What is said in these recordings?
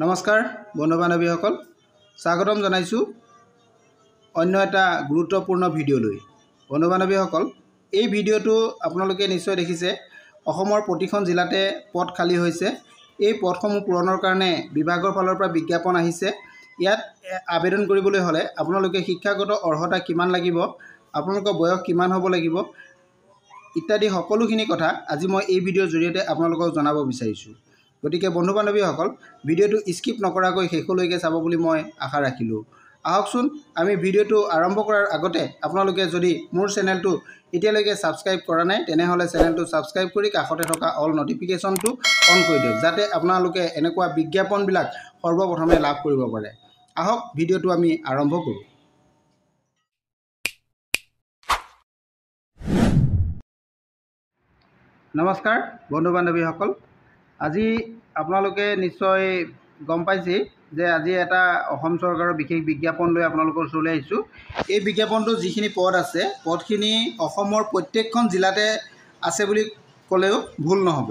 নমস্কাৰ বন্ধু বান্ধৱীসকল, স্বাগতম জনাইছো অন্য এটা গুৰুত্বপূৰ্ণ ভিডিঅ'লৈ। বন্ধু বান্ধৱীসকল, এই ভিডিঅ'টো আপোনালোকে নিশ্চয় দেখিছে, অসমৰ প্ৰতিখন জিলাতে পদ খালী হৈছে। এই পদসমূহ পূৰণৰ কাৰণে বিভাগৰ ফালৰ পৰা বিজ্ঞাপন আহিছে। ইয়াত আবেদন কৰিবলৈ হ'লে আপোনালোকে শিক্ষাগত অৰ্হতা কিমান লাগিব, আপোনালোকৰ বয়স কিমান হ'ব লাগিব ইত্যাদি সকলোখিনি কথা আজি মই এই ভিডিঅ'ৰ জৰিয়তে আপোনালোকক জনাব বিচাৰিছোঁ। গতিকে বন্ধু বান্ধৱীসকল, ভিডিঅ'টো স্কিপ নকৰাকৈ শেষলৈকে চাব বুলি মই আশা ৰাখিলোঁ। আহকচোন আমি ভিডিঅ'টো আৰম্ভ কৰাৰ আগতে আপোনালোকে যদি মোৰ চেনেলটো এতিয়ালৈকে ছাবস্ক্ৰাইব কৰা নাই তেনেহ'লে চেনেলটো ছাবস্ক্ৰাইব কৰি কাষতে থকা অল নটিফিকেশ্যনটো অন কৰি দিয়ক, যাতে আপোনালোকে এনেকুৱা বিজ্ঞাপনবিলাক সৰ্বপ্ৰথমে লাভ কৰিব পাৰে। আহক ভিডিঅ'টো আমি আৰম্ভ কৰোঁ। নমস্কাৰ বন্ধু বান্ধৱীসকল, আজি আপোনালোকে নিশ্চয় গম পাইছে যে আজি এটা অসম চৰকাৰৰ বিশেষ বিজ্ঞাপন লৈ আপোনালোকৰ ওচৰলৈ আহিছোঁ। এই বিজ্ঞাপনটো যিখিনি পদ আছে, পদখিনি অসমৰ প্ৰত্যেকখন জিলাতে আছে বুলি ক'লেও ভুল নহ'ব।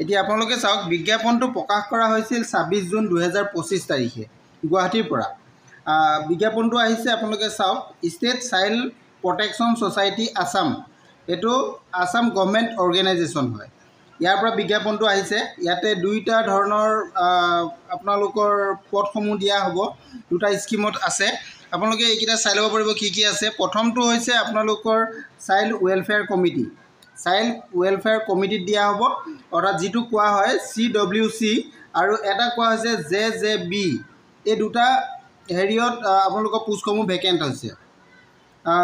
এতিয়া আপোনালোকে চাওক, বিজ্ঞাপনটো প্ৰকাশ কৰা হৈছিল 26 জুন 2025 তাৰিখে গুৱাহাটীৰ পৰা। বিজ্ঞাপনটো আহিছে, আপোনালোকে চাওক, state child protection society Assam, এইটো আছাম গভৰ্ণমেণ্ট অৰ্গেনাইজেশ্যন হয়। ইয়াৰ পৰা বিজ্ঞাপনটো আহিছে। ইয়াতে দুইটা ধৰণৰ আপোনালোকৰ পদসমূহ দিয়া হ'ব, দুটা স্কিমত আছে। আপোনালোকে এইকেইটা চাই ল'ব পাৰিব কি কি আছে। প্ৰথমটো হৈছে আপোনালোকৰ child welfare committee. Child welfare কমিটিত দিয়া হ'ব, অৰ্থাৎ যিটো কোৱা হয় CWC, আৰু এটা কোৱা হৈছে JJB। এই দুটা হেৰিয়ত আপোনালোকৰ পোষ্টসমূহ ভেকেণ্ট হৈছে।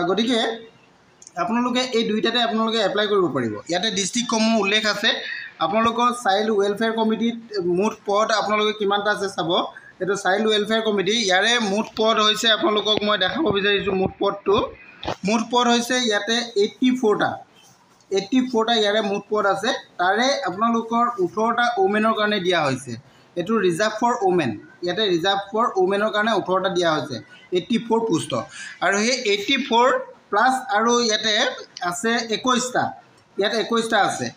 গতিকে আপোনালোকে এই দুইটাতে আপোনালোকে এপ্লাই কৰিব পাৰিব। ইয়াতে ডিষ্ট্ৰিক্টসমূহ উল্লেখ আছে। আপোনালোকৰ চাইল্ড ৱেলফেয়াৰ কমিটিত মুঠ পদ আপোনালোকে কিমানটা আছে চাব। এইটো চাইল্ড ৱেলফেয়াৰ কমিটি, ইয়াৰে মুঠ পদ হৈছে, আপোনালোকক মই দেখাব বিচাৰিছোঁ মুঠ পদ হৈছে ইয়াতে 84টা ইয়াৰে মুঠ পদ আছে। তাৰে আপোনালোকৰ 18টা ওমেনৰ কাৰণে দিয়া হৈছে। এইটো ৰিজাৰ্ভ ফৰ ওমেন, ইয়াতে ৰিজাৰ্ভ ফৰ ওমেনৰ কাৰণে 18টা দিয়া হৈছে, 84 পোষ্ট। আৰু সেই 84 প্লাছ আৰু ইয়াতে আছে 21টা, ইয়াতে 21টা আছে।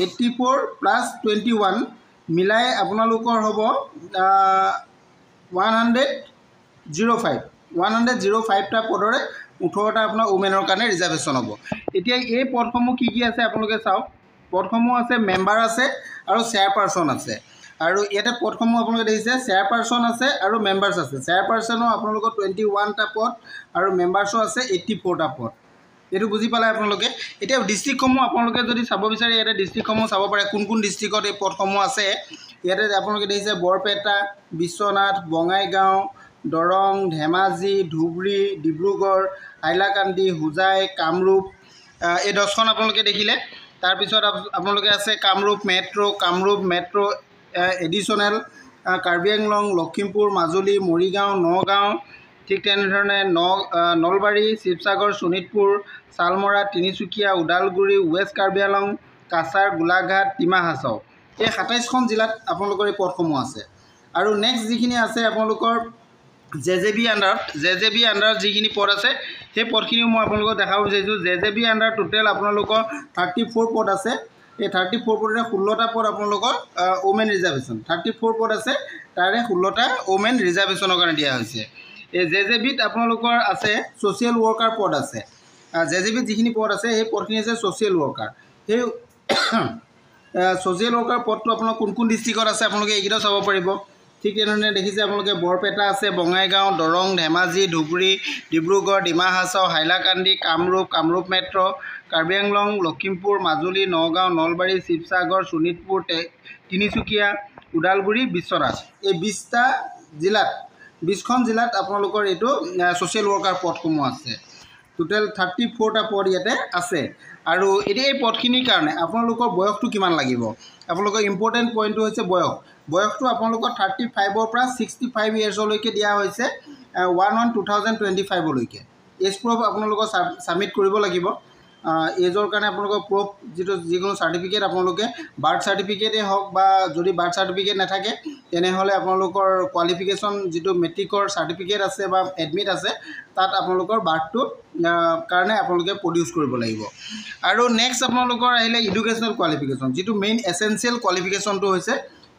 84 প্লাছ 21 মিলাই আপোনালোকৰ হ'ব 105টা পদৰে 18টা আপোনাৰ ওমেনৰ কাৰণে ৰিজাৰ্ভেশ্যন হ'ব। এতিয়া এই পদসমূহ কি কি আছে আপোনালোকে চাওক। পদসমূহ আছে, মেম্বাৰ আছে আৰু চেয়াৰপাৰ্চন আছে। আৰু ইয়াতে পদসমূহ আপোনালোকে দেখিছে, চেয়াৰপাৰ্চন আছে আৰু মেম্বাৰ্ছ আছে। চেয়াৰপাৰ্চনৰ আপোনালোকৰ 21টা পদ আৰু মেম্বাৰ্ছৰ আছে 84টা পদ। এইটো বুজি পালে আপোনালোকে। এতিয়া ডিষ্ট্ৰিক্টসমূহ আপোনালোকে যদি চাব বিচাৰে, ইয়াতে ডিষ্ট্ৰিক্টসমূহ চাব পাৰে, কোন কোন ডিষ্ট্ৰিক্টত এই পদসমূহ আছে। ইয়াতে আপোনালোকে দেখিছে বৰপেটা, বিশ্বনাথ, বঙাইগাঁও, দৰং, ধেমাজি, ধুবুৰী, ডিব্ৰুগড়, হাইলাকান্দি, হোজাই, কামৰূপ, এই 10খন আপোনালোকে দেখিলে। তাৰপিছত আপোনালোকে আছে কামৰূপ মেট্ৰ' এডিশ্যনেল, কাৰ্বি আংলং, লখিমপুৰ, মাজুলী, মৰিগাঁও, নগাঁও, ঠিক তেনেধৰণে নলবাৰী, শিৱসাগৰ, শোণিতপুৰ, শালমৰা, তিনিচুকীয়া, ওদালগুৰি, ৱেষ্ট কাৰ্বি আংলং, কাছাৰ, গোলাঘাট, ডিমা হাছাও, এই 27খন জিলাত আপোনালোকৰ এই পদসমূহ আছে। আৰু নেক্সট যিখিনি আছে আপোনালোকৰ JJB আণ্ডাৰত যিখিনি পদ আছে, সেই পদখিনিও মই আপোনালোকক দেখাব বিচাৰিছোঁ। JJB আণ্ডাৰ টোটেল আপোনালোকৰ 34 পদ আছে। এই 34 পদৰে 16টা পদ আপোনালোকৰ ওমেন ৰিজাৰ্ভেশ্যন, 34 পদ আছে, তাৰে 16টা ওমেন ৰিজাৰ্ভেশ্যনৰ কাৰণে দিয়া হৈছে। এই JJBত আপোনালোকৰ আছে ছ'চিয়েল ৱৰ্কাৰ পদ আছে। JJBত যিখিনি পদ আছে সেই পদখিনি আছে ছ'চিয়েল ৱৰ্কাৰ। সেই ছ'চিয়েল ৱৰ্কাৰ পদটো আপোনাৰ কোন কোন ডিষ্ট্ৰিক্টত আছে আপোনালোকে এইকেইটাও চাব পাৰিব। ঠিক তেনেধৰণে দেখিছে আপোনালোকে বৰপেটা আছে, বঙাইগাঁও, দৰং, ধেমাজি, ধুবুৰী, ডিব্ৰুগড়, ডিমা হাছাও, হাইলাকান্দি, কামৰূপ মেট্ৰ', কাৰ্বি আংলং, লখিমপুৰ, মাজুলী, নগাঁও, নলবাৰী, শিৱসাগৰ, শোণিতপুৰ, তিনিচুকীয়া, ওদালগুৰি, বিশ্বনাথ, এই 20খন জিলাত আপোনালোকৰ এইটো ছ'চিয়েল ৱৰ্কাৰ পদসমূহ আছে। টোটেল 34টা পদ ইয়াতে আছে। আৰু এতিয়া এই পদখিনিৰ কাৰণে আপোনালোকৰ বয়সটো কিমান লাগিব। আপোনালোকৰ ইম্পৰ্টেণ্ট পইণ্টটো হৈছে বয়সটো আপোনালোকৰ 35ৰ পৰা 65 ইয়াৰ্ছলৈকে দিয়া হৈছে, 1/1/2025লৈকে। এজ প্ৰুফ আপোনালোকৰ ছাবমিট কৰিব লাগিব। এজৰ কাৰণে আপোনালোকৰ প্ৰুফ যিকোনো চাৰ্টিফিকেট, আপোনালোকে বাৰ্থ চাৰ্টিফিকেটেই হওক, বা যদি বাৰ্থ চাৰ্টিফিকেট নাথাকে তেনেহ'লে আপোনালোকৰ কোৱালিফিকেশ্যন যিটো মেট্ৰিকৰ চাৰ্টিফিকেট আছে বা এডমিট আছে, তাত আপোনালোকৰ বাৰ্থটো কাৰণে আপোনালোকে প্ৰডিউচ কৰিব লাগিব। আৰু নেক্সট আপোনালোকৰ আহিলে এডুকেশ্যনেল কোৱালিফিকেশ্যন, যিটো মেইন এছেঞ্চিয়েল কোৱালিফিকেশ্যনটো হৈছে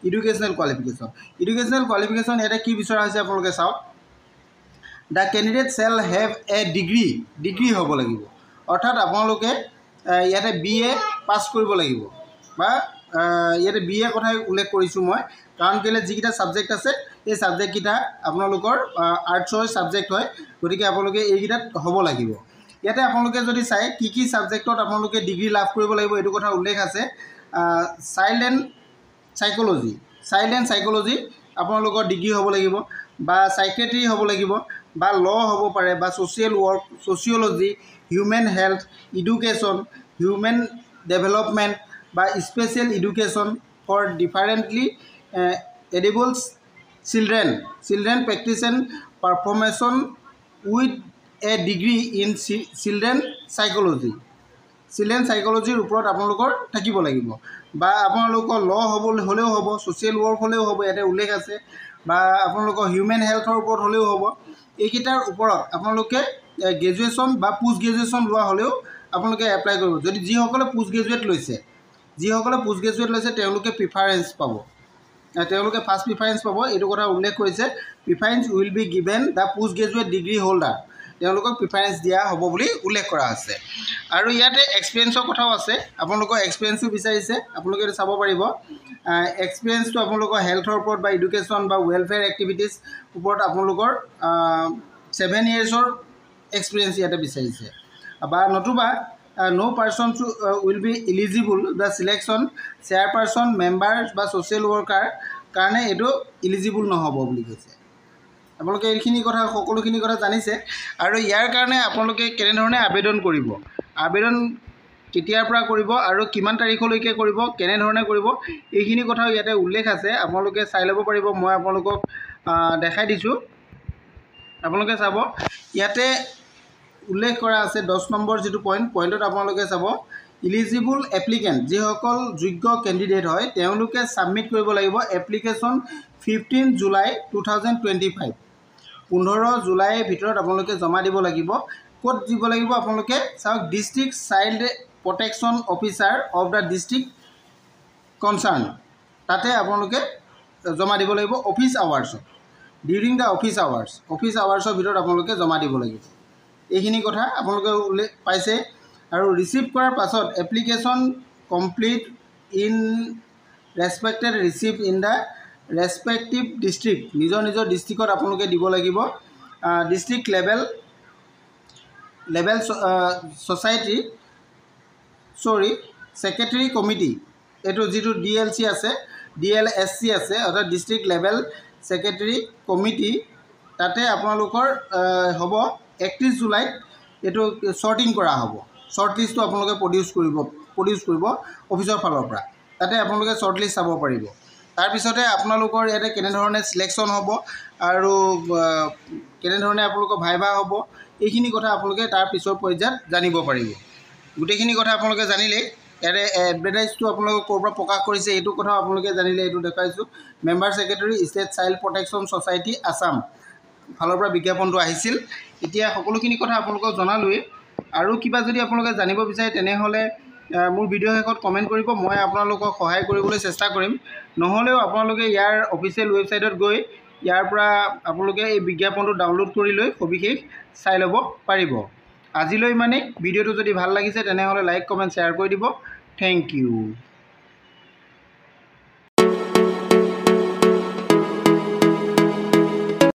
এডুকেশ্যনেল কোৱালিফিকেশ্যন। এডুকেশ্যনেল কোৱালিফিকেশ্যন ইয়াতে কি বিচৰা হৈছে আপোনালোকে চাওক। The candidate shell have a degree হ'ব লাগিব, অৰ্থাৎ আপোনালোকে ইয়াতে BA পাছ কৰিব লাগিব বা ইয়াতে BA কথাই উল্লেখ কৰিছোঁ মই, কাৰণ কেলৈ যিকেইটা ছাবজেক্ট আছে এই ছাবজেক্টকেইটা আপোনালোকৰ আৰ্টছৰ ছাবজেক্ট হয়, গতিকে আপোনালোকে এইকেইটাত হ'ব লাগিব। ইয়াতে আপোনালোকে যদি চাই কি ছাবজেক্টত আপোনালোকে ডিগ্ৰী লাভ কৰিব লাগিব এইটো কথা উল্লেখ আছে। চাইল্ড এণ্ড চাইক'লজি আপোনালোকৰ ডিগ্ৰী হ'ব লাগিব, বা চাইক্ৰেটাৰী হ'ব লাগিব, বা ল' হ'ব পাৰে, বা social work, sociology, human health, education, human development, বা স্পেচিয়েল এডুকেশ্যন ফৰ ডিফাৰেণ্টলি এডিবল children practice and performance with a degree in children চাইক'লজিৰ ওপৰত আপোনালোকৰ থাকিব লাগিব, বা আপোনালোকৰ ল' হ'লেও হ'ব, ছ'চিয়েল ৱৰ্ক হ'লেও হ'ব, ইয়াতে উল্লেখ আছে, বা আপোনালোকৰ হিউমেন হেল্থৰ ওপৰত হ'লেও হ'ব। এইকেইটাৰ ওপৰত আপোনালোকে গ্ৰেজুৱেশ্যন বা পোষ্ট গ্ৰেজুৱেশ্যন লোৱা হ'লেও আপোনালোকে এপ্লাই কৰিব। যদি যিসকলে পোষ্ট গ্ৰেজুৱেট লৈছে তেওঁলোকে প্ৰিফাৰেঞ্চ পাব, তেওঁলোকে ফাৰ্ষ্ট প্ৰিফাৰেঞ্চ পাব, এইটো কথা উল্লেখ কৰিছে। Preference will be given the post graduate degree holder, তেওঁলোকক প্ৰিফাৰেঞ্চ দিয়া হ'ব বুলি উল্লেখ কৰা আছে। আৰু ইয়াতে এক্সপিৰিয়েঞ্চৰ কথাও আছে, আপোনালোকৰ এক্সপিৰিয়েঞ্চো বিচাৰিছে, আপোনালোকে এইটো চাব পাৰিব। এক্সপিৰিয়েঞ্চটো আপোনালোকৰ হেল্থৰ ওপৰত বা এডুকেশ্যন বা ৱেলফেয়াৰ এক্টিভিটিছ ওপৰত আপোনালোকৰ 7 yearsৰ এক্সপিৰিয়েঞ্চ ইয়াতে বিচাৰিছে, বা নতুবা no person will be eligible the selection chairperson member বা ছ'চিয়েল ৱৰ্কাৰ কাৰণে এইটো ইলিজিবল নহ'ব বুলি কৈছে। আপোনালোকে এইখিনি কথা সকলোখিনি কথা জানিছে। আৰু ইয়াৰ কাৰণে আপোনালোকে কেনেধৰণে আবেদন কৰিব, আবেদন কেতিয়াৰ পৰা কৰিব আৰু কিমান তাৰিখলৈকে কৰিব, কেনেধৰণে কৰিব, এইখিনি কথাও ইয়াতে উল্লেখ আছে, আপোনালোকে চাই ল'ব পাৰিব। মই আপোনালোকক দেখাই দিছোঁ, আপোনালোকে চাব। ইয়াতে উল্লেখ কৰা আছে 10 নম্বৰ যিটো পইণ্টত আপোনালোকে চাব, ইলিজিবল এপ্লিকেণ্ট, যিসকল যোগ্য কেণ্ডিডেট হয় তেওঁলোকে ছাবমিট কৰিব লাগিব এপ্লিকেশ্যন 15 জুলাই 2025, 15 জুলাইৰ ভিতৰত আপোনালোকে জমা দিব লাগিব। ক'ত দিব লাগিব আপোনালোকে চাওক, district child protection officer of the district concerned, তাতে আপোনালোকে জমা দিব লাগিব অফিচ আৱাৰ্ছত, ডিউৰিং দ্য অফিচ আৱাৰ্ছৰ ভিতৰত আপোনালোকে জমা দিব লাগিব। এইখিনি কথা আপোনালোকে উল্লেখ পাইছে। আৰু ৰিচিভ কৰাৰ পাছত application complete in respected receive in the respective district, নিজৰ ডিষ্ট্ৰিক্টত আপোনালোকে দিব লাগিব। ডিষ্ট্ৰিক্ট লেভেল ছেক্ৰেটাৰী কমিটি, এইটো যিটো DLC আছে, DLSC আছে, অৰ্থাৎ ডিষ্ট্ৰিক্ট লেভেল ছেক্ৰেটাৰী কমিটি, তাতে আপোনালোকৰ হ'ব 31 জুলাইত এইটো শ্বৰ্টিং কৰা হ'ব। শ্বৰ্ট লিষ্টটো আপোনালোকে প্ৰডিউচ কৰিব অফিচৰ ফালৰ পৰা, তাতে আপোনালোকে শ্বৰ্ট লিষ্ট চাব পাৰিব। তাৰপিছতে আপোনালোকৰ ইয়াতে কেনেধৰণে চিলেকশ্যন হ'ব আৰু কেনেধৰণে আপোনালোকৰ ভাইভা হ'ব, এইখিনি কথা আপোনালোকে তাৰ পিছৰ পৰ্যায়ত জানিব পাৰিব। গোটেইখিনি কথা আপোনালোকে জানিলেই। ইয়াতে এডভাৰটাইজটো আপোনালোকে ক'ৰ পৰা প্ৰকাশ কৰিছে এইটো কথাও আপোনালোকে জানিলে, এইটো দেখাইছোঁ। Member secretary state child protection society Assam ফালৰ পৰা বিজ্ঞাপনটো আহিছিল। এতিয়া সকলোখিনি কথা আপোনালোকক জনালোৱেই। আৰু কিবা যদি আপোনালোকে জানিব বিচাৰে তেনেহ'লে মোৰ ভিডিঅ' শেষত কমেণ্ট কৰিব, মই আপোনালোকক সহায় কৰিবলৈ চেষ্টা কৰিম। নহ'লেও আপোনালোকে ইয়াৰ অফিচিয়েল ৱেবছাইটত গৈ ইয়াৰ পৰা আপোনালোকে এই বিজ্ঞাপনটো ডাউনলোড কৰি লৈ সবিশেষ চাই ল'ব পাৰিব। আজিলৈ মানে ভিডিঅ'টো যদি ভাল লাগিছে তেনেহ'লে লাইক কমেণ্ট শ্বেয়াৰ কৰি দিব। Thank U.